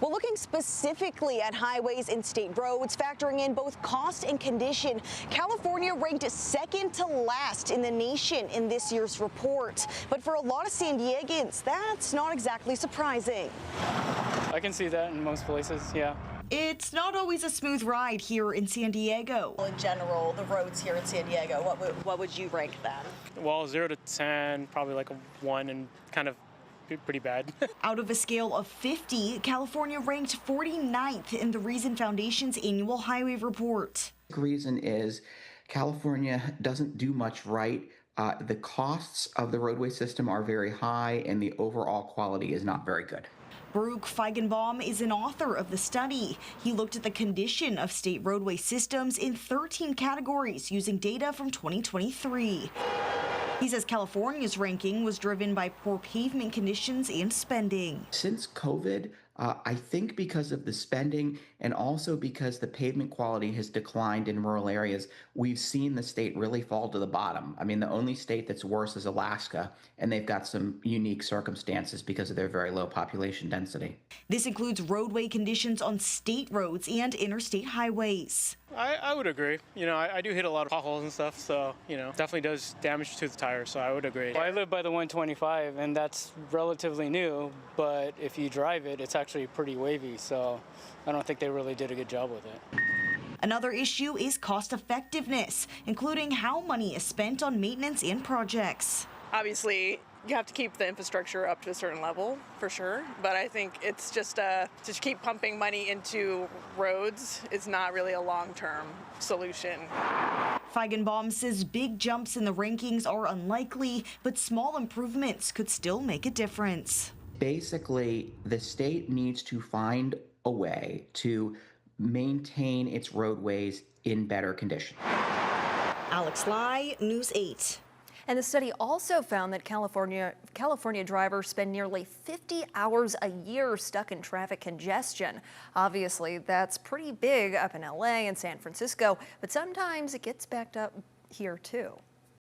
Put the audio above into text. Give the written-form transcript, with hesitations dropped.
Well, looking specifically at highways and state roads, factoring in both cost and condition, California ranked second to last in the nation in this year's report. But for a lot of San Diegans, that's not exactly surprising. I can see that in most places, yeah. It's not always a smooth ride here in San Diego. In general, the roads here in San Diego, what would you rank them? Well, 0 to 10, probably like a 1 and kind of pretty bad. Out of a scale of 50, California ranked 49th in the Reason Foundation's annual highway report. The reason is California doesn't do much right. The costs of the roadway system are very high and the overall quality is not very good. Baruch Feigenbaum is an author of the study. He looked at the condition of state roadway systems in 13 categories using data from 2023. He says California's ranking was driven by poor pavement conditions and spending. Since COVID, I think because of the spending and also because the pavement quality has declined in rural areas, we've seen the state really fall to the bottom. I mean, the only state that's worse is Alaska, and they've got some unique circumstances because of their very low population density. This includes roadway conditions on state roads and interstate highways. I would agree. You know, I do hit a lot of potholes and stuff, so, you know, definitely does damage to the tires, so I would agree. I live by the 125, and that's relatively new, but if you drive it, it's actually pretty wavy, so I don't think they really did a good job with it. Another issue is cost effectiveness, including how money is spent on maintenance and projects. Obviously, you have to keep the infrastructure up to a certain level, for sure. But I think it's just to keep pumping money into roads is not really a long-term solution. Feigenbaum says big jumps in the rankings are unlikely, but small improvements could still make a difference. Basically, the state needs to find a way to maintain its roadways in better condition. Alex Lai, News 8. And the study also found that California drivers spend nearly 50 hours a year stuck in traffic congestion. Obviously, that's pretty big up in LA and San Francisco, but sometimes it gets backed up here too.